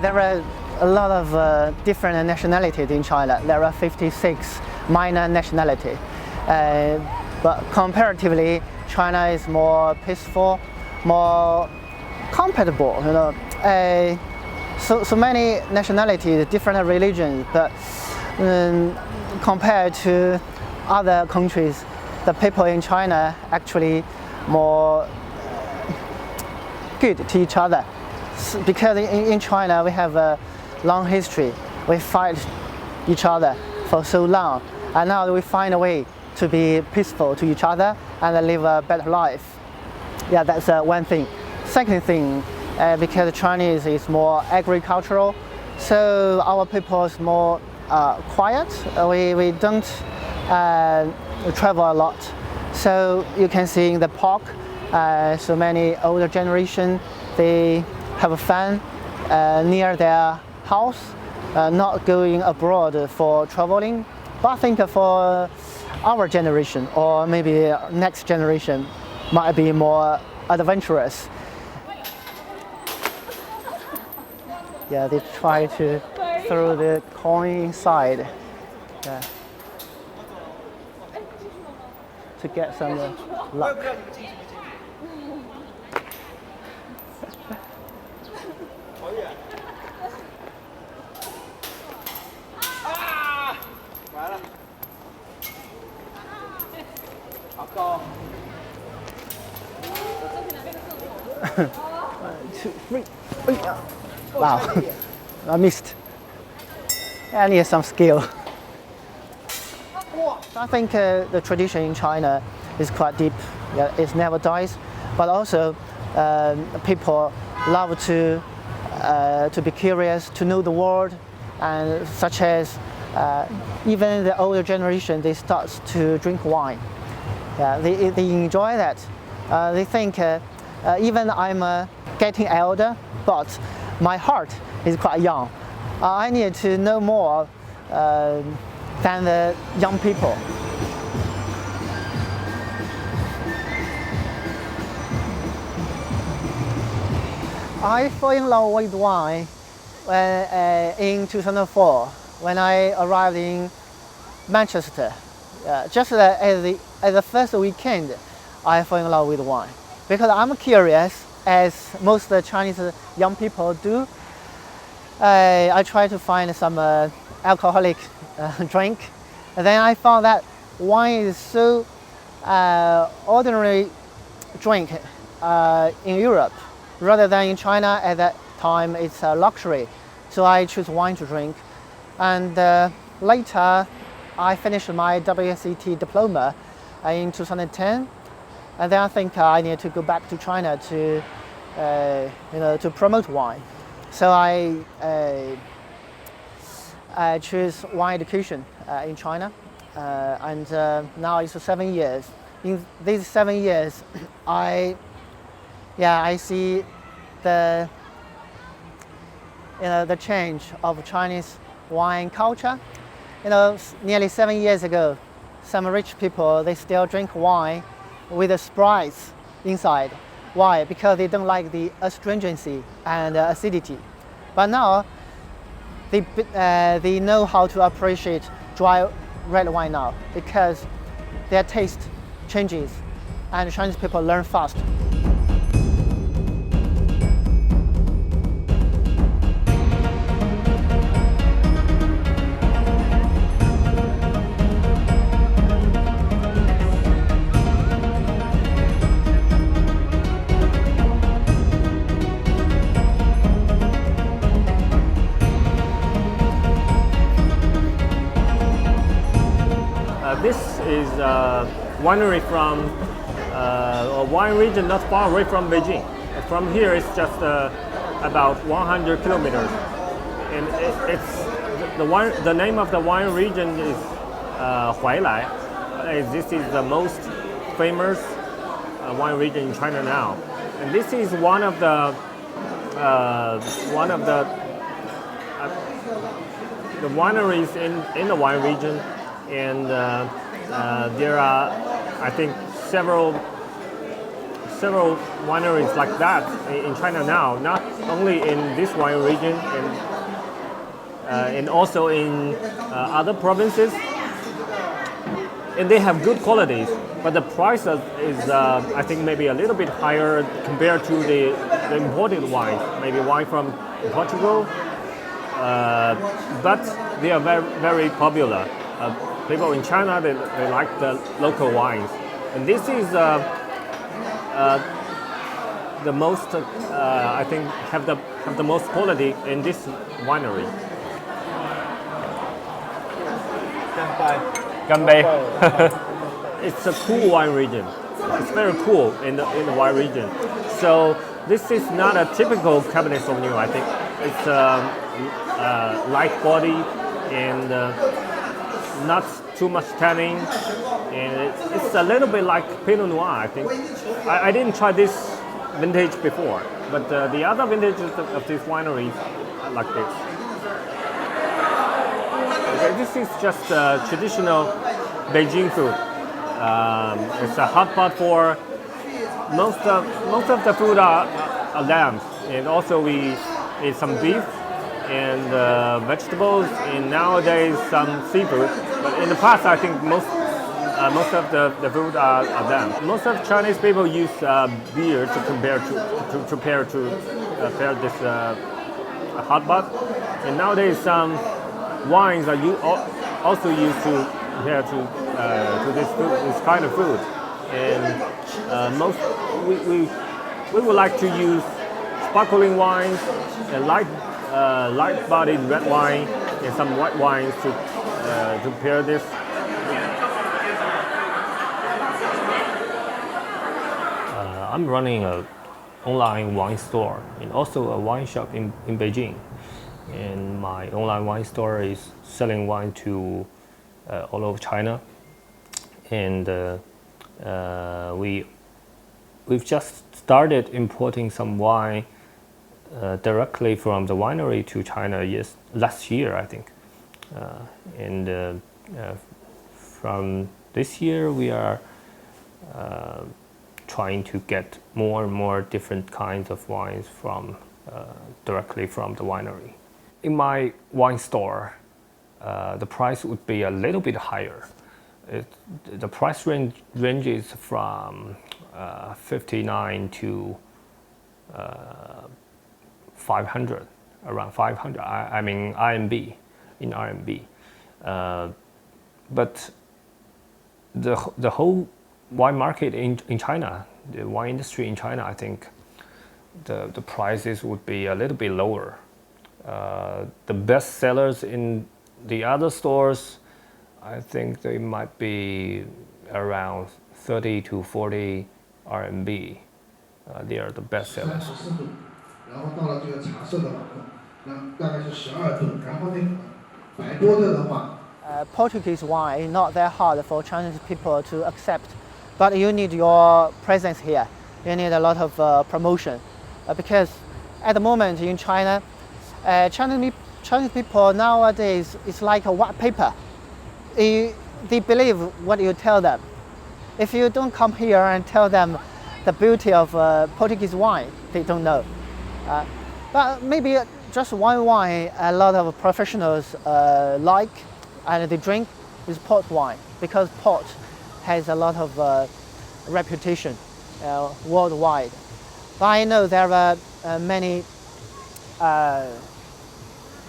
There are a lot of different nationalities in China. There are 56 minor nationalities. But comparatively, China is more peaceful, more compatible. So many nationalities, different religions, but compared to other countries, the people in China actually more good to each other. Because in China we have a long history. We fight each other for so long, and now we find a way to be peaceful to each other and live a better life. Yeah, that's one thing. Second thing, because Chinese is more agricultural, so our people is more quiet. We don't travel a lot. So you can see in the park, so many older generation, they have fun near their house, not going abroad for traveling. But I think for our generation, or maybe next generation, might be more adventurous. Yeah, they try to throw the coin inside to get some luck. One, two, three. Wow, I missed. I need some skill. I think the tradition in China is quite deep. Yeah, it never dies, but also people love to be curious, to know the world, and such as even the older generation, they start to drink wine. Yeah, they enjoy that. They think even I'm getting elder, but my heart is quite young. I need to know more than the young people. I fell in love with wine in 2004 when I arrived in Manchester. Just at the first weekend, I fell in love with wine because I'm curious, as most Chinese young people do. I try to find some alcoholic drink, and then I found that wine is so ordinary drink in Europe, rather than in China. At that time, it's a luxury, so I choose wine to drink. And later, I finished my WSET diploma in 2010, and then I think I need to go back to China to to promote wine. So I choose wine education in China, and now it's 7 years. In these 7 years, I see the change of Chinese wine culture. Nearly 7 years ago, some rich people, they still drink wine with a Sprite inside. Why? Because they don't like the astringency and acidity. But now, they know how to appreciate dry red wine now, because their taste changes and Chinese people learn fast. This is a winery from a wine region not far away from Beijing. From here, it's just about 100 kilometers, and the name of the wine region is Huailai. This is the most famous wine region in China now, and this is one of the wineries in the wine region. And there are, I think, several wineries like that in China now. Not only in this wine region and also in other provinces. And they have good qualities, but the price is I think maybe a little bit higher compared to the imported wines, maybe wine from Portugal. But they are very, very popular. People in China, they like the local wines. And this is the most, I think, have the most quality in this winery. Ganbei. It's a cool wine region. It's very cool in the wine region. So this is not a typical Cabernet Sauvignon. I think it's light body and not too much tannin, and it's a little bit like Pinot Noir. I think I didn't try this vintage before, but the other vintages of this winery are like this. Okay, this is just traditional Beijing food. It's a hot pot for most of the food are lambs, and also we eat some beef and vegetables, and nowadays some seafood. But in the past, I think most of the food are lamb. Most of Chinese people use beer to pair this hot pot, and nowadays some wines are also used to pair to this kind of food. And we would like to use sparkling wines and light-bodied red wine and some white wines to pair this. I'm running an online wine store and also a wine shop in Beijing. And my online wine store is selling wine to all over China. And we've just started importing some wine directly from the winery to China last year, I think. And from this year, we are trying to get more and more different kinds of wines directly from the winery. In my wine store, the price would be a little bit higher. The price ranges from 59 to 500, around 500. I mean RMB, in RMB. But the whole wine market in China, the wine industry in China, I think the prices would be a little bit lower. The best sellers in the other stores, I think they might be around 30 to 40 RMB. They are the best sellers. Portuguese wine is not that hard for Chinese people to accept, but you need your presence here. You need a lot of promotion, because at the moment in China, Chinese people nowadays it's like a white paper. They believe what you tell them. If you don't come here and tell them the beauty of Portuguese wine, they don't know. But maybe just one wine a lot of professionals like and they drink is port wine, because port has a lot of reputation worldwide. But I know there are many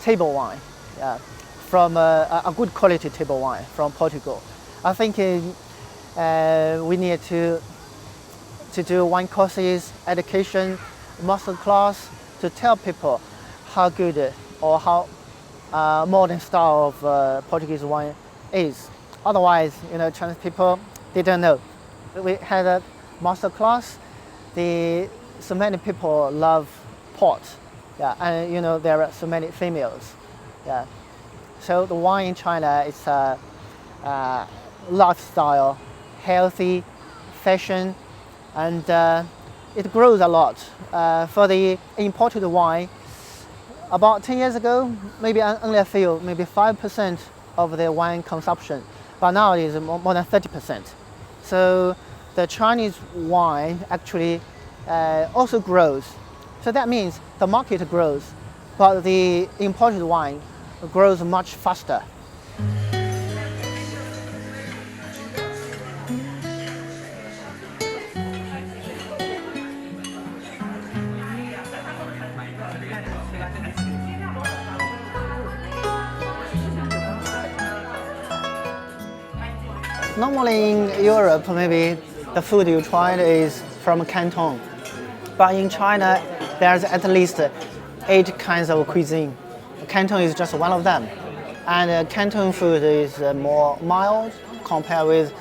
table wine from a good quality table wine from Portugal. I think we need to do wine courses, education, master class to tell people how good or how modern style of Portuguese wine is. Otherwise, Chinese people, they don't know. We had a master class. So many people love port, and there are so many females, So the wine in China is lifestyle, healthy, fashion, and it grows a lot. For the imported wine, about 10 years ago, maybe only a few, maybe 5% of the wine consumption, but now it is more than 30%. So the Chinese wine actually also grows So that means the market grows, but the imported wine grows much faster. Normally in Europe, maybe the food you tried is from Canton. But in China, there's at least 8 kinds of cuisine. Canton is just one of them. And Canton food is more mild compared with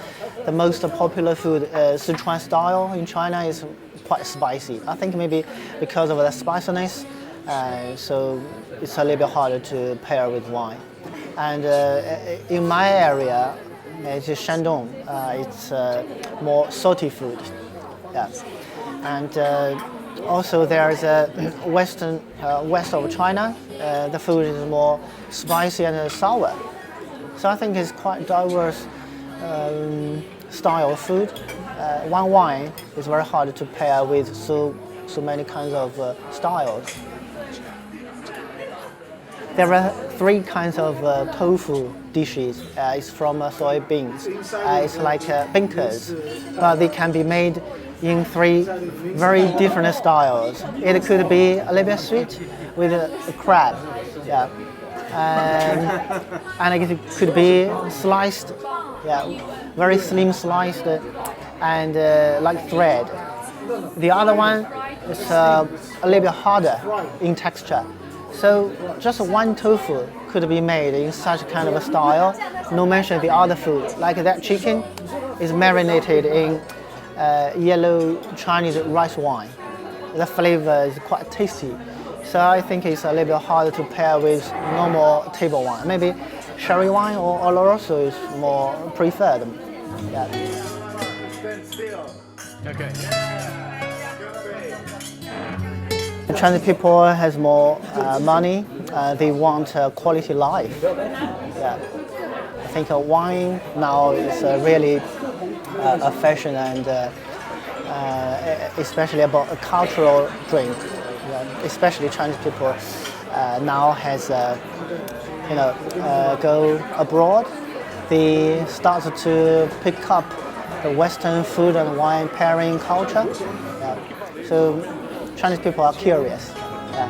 the most popular food, Sichuan style in China is quite spicy. I think maybe because of the spiciness, so it's a little bit harder to pair with wine. And in my area, it's Shandong. It's more salty food. Yeah. And also there's west of China. The food is more spicy and sour. So I think it's quite diverse style of food. One wine is very hard to pair with so many kinds of styles. There are 3 kinds of tofu dishes. It's from soybeans. It's like binkers, but they can be made in 3 very different styles. It could be a little bit sweet with a crab, yeah, and it could be sliced, yeah, very slim sliced, and like thread. The other one is a little bit harder in texture. So just one tofu could be made in such kind of a style, no mention the other food. Like that chicken is marinated in yellow Chinese rice wine. The flavor is quite tasty. So I think it's a little bit harder to pair with normal table wine. Maybe sherry wine or Oloroso is more preferred. Yeah. Okay. Chinese people has more money. They want quality life. Yeah. I think wine now is really a fashion and especially about a cultural drink. Yeah. Especially Chinese people now has go abroad. They start to pick up the Western food and wine pairing culture. Yeah. So Chinese people are curious. Yeah.